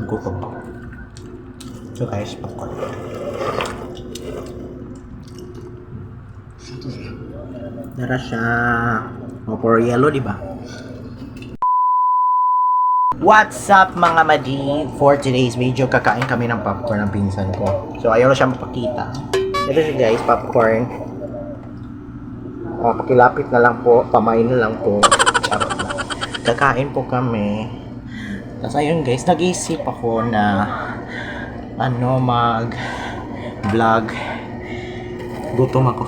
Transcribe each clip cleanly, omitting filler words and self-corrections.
gutom ako. So guys, popcorn. Dara siya. For yellow, di ba? What's up mga madi? For today's video, kakain kami ng popcorn ng pinsan ko. So ayaw na siya mapakita. Ito siya guys, popcorn. Pakilapit na lang po, pamain na lang po. Charot na. Kakain po kami. Tapos ayun guys, nag-iisip ako na mag-vlog. Gutom ako.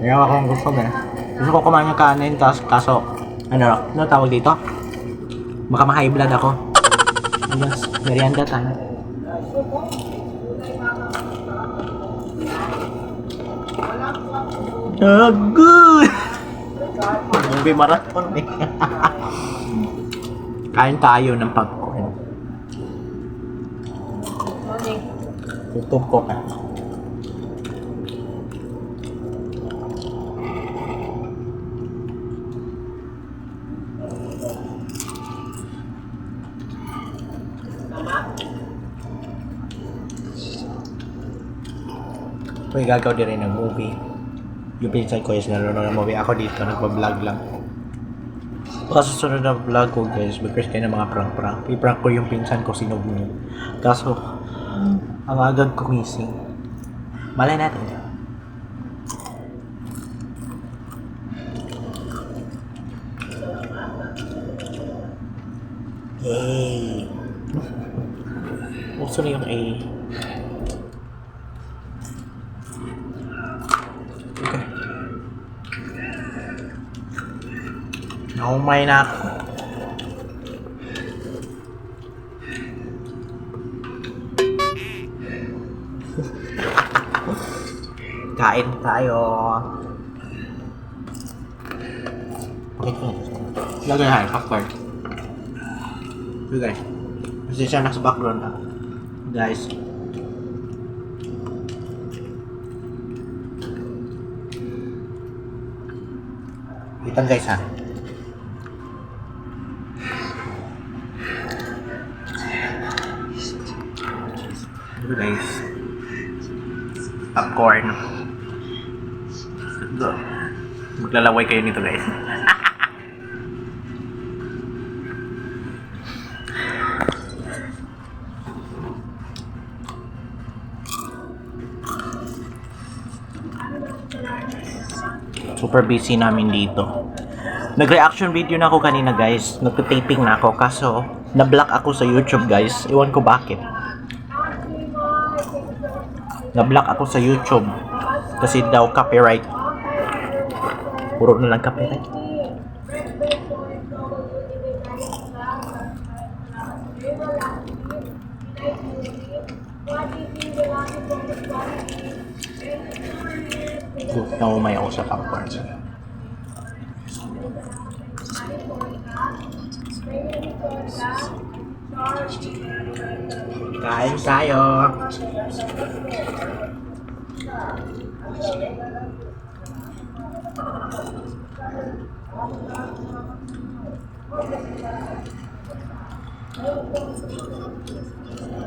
Mayroon akong gusto na. Gusto ko kumain ng kanin, kaso, ano tawag dito? Baka ma-high blood ako. Yes, merienda tayo. Good! Movie marathon eh. Kain tayo ng popcorn. Gutom ko ka. Uy, gagaw din rin ng movie. Yung pinsan ko is nanonood ng movie. Ako dito, nagpa-vlog lang. Kaso sunod na vlog ko guys, because kayo ng mga prank-prank. I-prank ko yung pinsan ko sinubnod. Kaso, ang agad ko missing. Malay natin. Hey! Uso na yung A. Okay. Naumay na ako. Kain tayo. Okay, lagay na popcorn. So guys, kasi siya nasa background na. Guys. Itan guys ha. Ito guys. Popcorn. Maglalaway kayo nito guys. Super busy namin dito. Nag-reaction video na ako kanina guys. Nagtaping na ako kaso na-block ako sa YouTube guys. Iwan ko bakit. Na-block ako sa YouTube kasi daw copyright. Puro na lang copyright. Naumay ako sa popcorn. Kain tayo.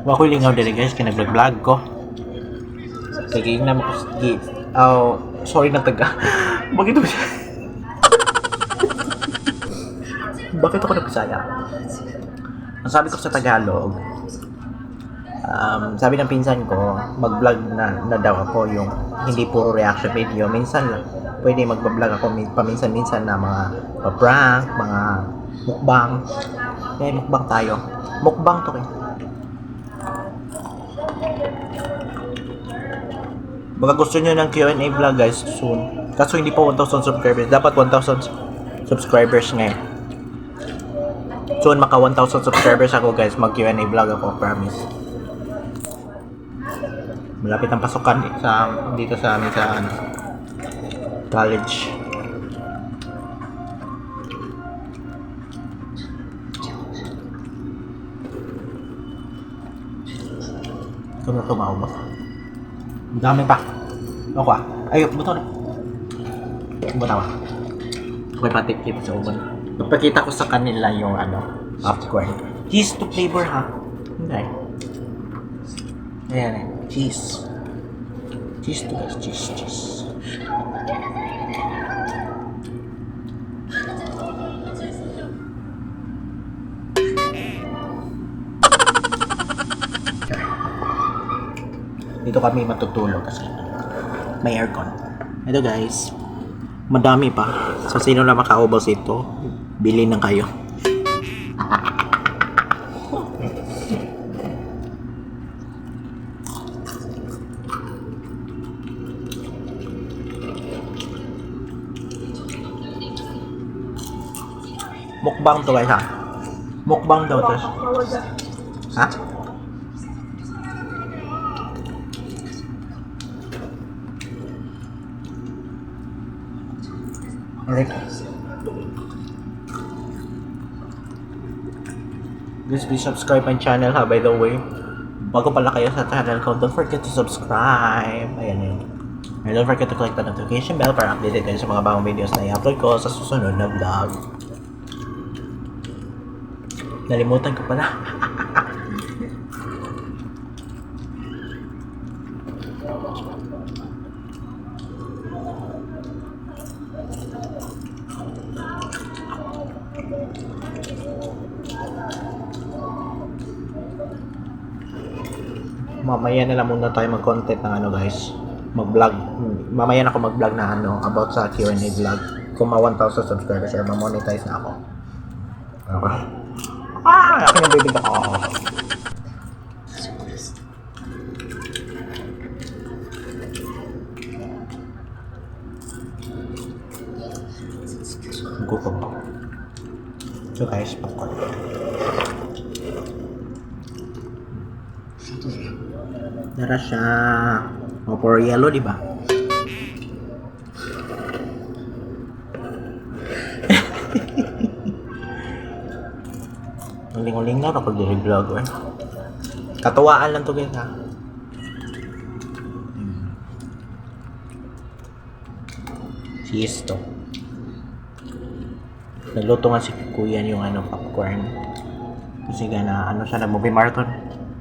Ako lingaw dali guys, kaya nag-vlog ko. Sige, na mo sorry na taga. Bakit ako siya? Bakit ako nagkasaya? Ang sabi ko sa Tagalog, sabi ng pinsan ko, mag-vlog na daw ako yung hindi puro reaction video. Minsan lang, pwede mag-vlog ako paminsan-minsan na mga prank, mga mukbang. Kaya mukbang tayo. Mukbang to kayo. Baka gusto nyo ng Q&A vlog guys soon. Kaso hindi pa 1,000 subscribers. Dapat 1,000 subscribers ngayon. Soon maka 1,000 subscribers ako guys. Mag Q&A vlog ako, promise. Malapit ang pasukan dito sa amin sa college. Ito na tumaubos. Ang dami pa. Ako ay, buto na. Butawa. Okay, patik kita sa uban. Napakita ko sa kanila yung popcorn. Cheese to flavor ha. Okay. Ayan eh. Cheese. Cheese to guys. Cheese. Dito kami matutulog kasi may aircon. Ito guys, madami pa. So sino na makaubos ito, bili na kayo. Mukbang to guys ha. Mukbang daw to. Ha? Alright. Guys, please subscribe my channel ha, by the way. Bago pala kayo sa channel ko, don't forget to subscribe. Ayan yun. And don't forget to click the notification bell para updated kayo sa mga bagong videos na i-upload ko sa susunod na vlog. Nalimutan ko pala. Mamaya na lang muna tayo mag-content ng ano guys, mag-vlog. Mamaya na ako mag-vlog na ano about sa Q&A vlog. Kung ma 1,000 subscribers or ma-monetize na ako. Okay. Akin ang bibig ako. Gutom ako. So guys, popcorn. Dara siya. O, for yellow, di ba? Uling-uling na ako diri vlog eh. Katuwaan lang to guys ha. Cheese to. Nagluto nga si Kuya yung ano popcorn. Kasi gana ano siya na movie marathon.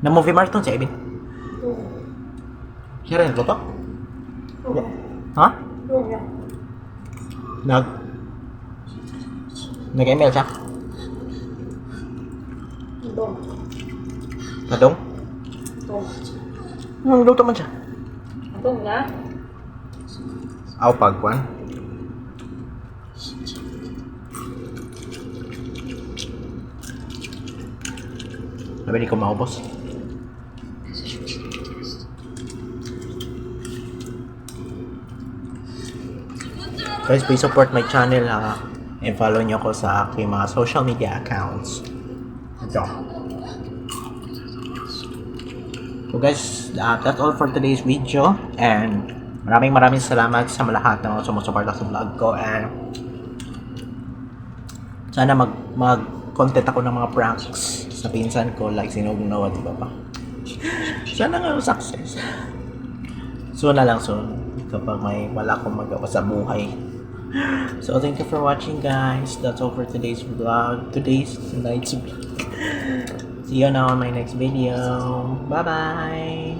Na movie marathon si Evan. Siya rin nagluto? Ha? Nag-email siya? Kadong? Nagluto man siya? Kadong na? Aw pagkuan? Sabi di ko maubos. Guys, please support my channel ha. And follow nyo ko sa aking mga social media accounts. Ito. So guys, that's all for today's video. And maraming salamat sa lahat ng mga sumusuporta sa vlog ko. And sana mag-content ako ng mga pranks sa pinsan ko like sinugnawa, di ba pa? Sana nga success. Soon na lang soon. Kapag may wala akong magawa sa buhay. So thank you for watching guys. That's all for today's vlog. Today's night's vlog. See you now on my next video. Bye bye.